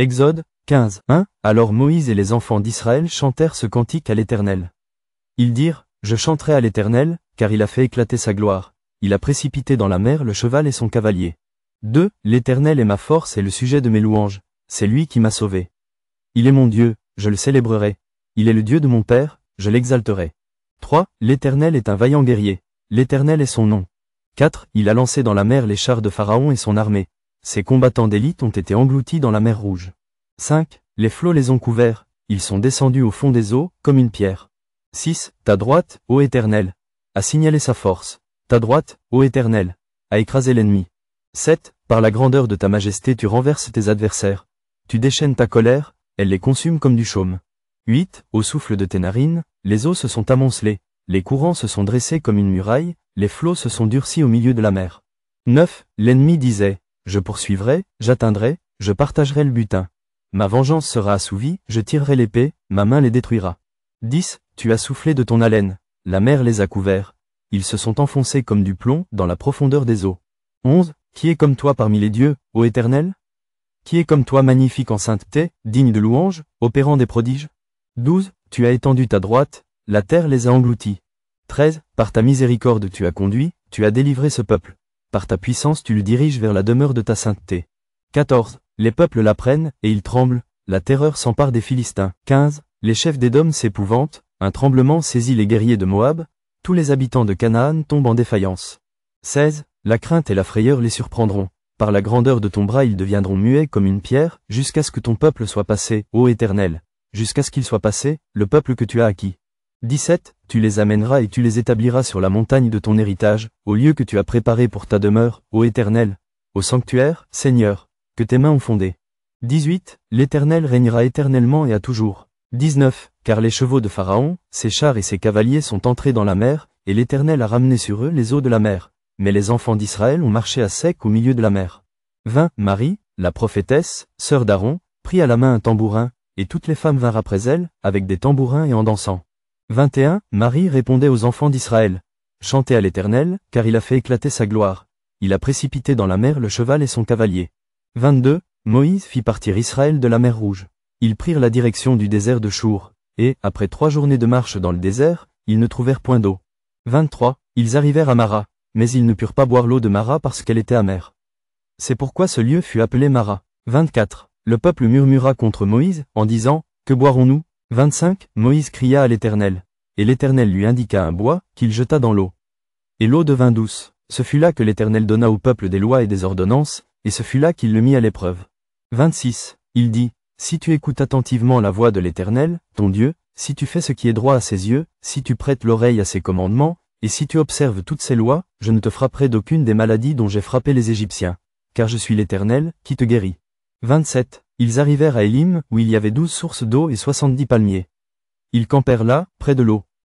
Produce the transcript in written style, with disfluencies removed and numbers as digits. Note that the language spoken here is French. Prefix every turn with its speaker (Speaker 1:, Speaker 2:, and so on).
Speaker 1: Exode 15, 1. Alors Moïse et les enfants d'Israël chantèrent ce cantique à l'Éternel. Ils dirent, je chanterai à l'Éternel, car il a fait éclater sa gloire. Il a précipité dans la mer le cheval et son cavalier. 2. L'Éternel est ma force et le sujet de mes louanges. C'est lui qui m'a sauvé. Il est mon Dieu, je le célébrerai. Il est le Dieu de mon Père, je l'exalterai. 3. L'Éternel est un vaillant guerrier. L'Éternel est son nom. 4. Il a lancé dans la mer les chars de Pharaon et son armée. Ses combattants d'élite ont été engloutis dans la mer Rouge. 5. Les flots les ont couverts, ils sont descendus au fond des eaux, comme une pierre. 6. Ta droite, ô Éternel, a signalé sa force. Ta droite, ô Éternel, a écrasé l'ennemi. 7. Par la grandeur de ta majesté tu renverses tes adversaires. Tu déchaînes ta colère, elle les consume comme du chaume. 8. Au souffle de tes narines, les eaux se sont amoncelées, les courants se sont dressés comme une muraille, les flots se sont durcis au milieu de la mer. 9. L'ennemi disait, je poursuivrai, j'atteindrai, je partagerai le butin. Ma vengeance sera assouvie, je tirerai l'épée, ma main les détruira. 10. Tu as soufflé de ton haleine, la mer les a couverts. Ils se sont enfoncés comme du plomb dans la profondeur des eaux. 11. Qui est comme toi parmi les dieux, ô Éternel? Qui est comme toi magnifique en sainteté, digne de louange, opérant des prodiges? 12. Tu as étendu ta droite, la terre les a engloutis. 13. Par ta miséricorde tu as conduit, tu as délivré ce peuple. Par ta puissance tu le diriges vers la demeure de ta sainteté. 14. Les peuples l'apprennent, et ils tremblent, la terreur s'empare des Philistins. 15. Les chefs d'Édom s'épouvantent, un tremblement saisit les guerriers de Moab, tous les habitants de Canaan tombent en défaillance. 16. La crainte et la frayeur les surprendront, par la grandeur de ton bras ils deviendront muets comme une pierre, jusqu'à ce que ton peuple soit passé, ô Éternel, jusqu'à ce qu'il soit passé, le peuple que tu as acquis. 17. Tu les amèneras et tu les établiras sur la montagne de ton héritage, au lieu que tu as préparé pour ta demeure, ô Éternel, au sanctuaire, Seigneur, que tes mains ont fondé. 18. L'Éternel régnera éternellement et à toujours. 19. Car les chevaux de Pharaon, ses chars et ses cavaliers sont entrés dans la mer, et l'Éternel a ramené sur eux les eaux de la mer. Mais les enfants d'Israël ont marché à sec au milieu de la mer. 20. Marie, la prophétesse, sœur d'Aaron, prit à la main un tambourin, et toutes les femmes vinrent après elle, avec des tambourins et en dansant. 21. Marie répondait aux enfants d'Israël. Chantez à l'Éternel, car il a fait éclater sa gloire. Il a précipité dans la mer le cheval et son cavalier. 22. Moïse fit partir Israël de la mer Rouge. Ils prirent la direction du désert de Chour, et, après 3 journées de marche dans le désert, ils ne trouvèrent point d'eau. 23. Ils arrivèrent à Mara, mais ils ne purent pas boire l'eau de Mara parce qu'elle était amère. C'est pourquoi ce lieu fut appelé Mara. 24. Le peuple murmura contre Moïse, en disant, que boirons-nous? 25. Moïse cria à l'Éternel, et l'Éternel lui indiqua un bois, qu'il jeta dans l'eau. Et l'eau devint douce. Ce fut là que l'Éternel donna au peuple des lois et des ordonnances, et ce fut là qu'il le mit à l'épreuve. 26. Il dit, si tu écoutes attentivement la voix de l'Éternel, ton Dieu, si tu fais ce qui est droit à ses yeux, si tu prêtes l'oreille à ses commandements, et si tu observes toutes ses lois, je ne te frapperai d'aucune des maladies dont j'ai frappé les Égyptiens, car je suis l'Éternel, qui te guérit. 27. Ils arrivèrent à Élim, où il y avait 12 sources d'eau et 70 palmiers. Ils campèrent là, près de l'eau.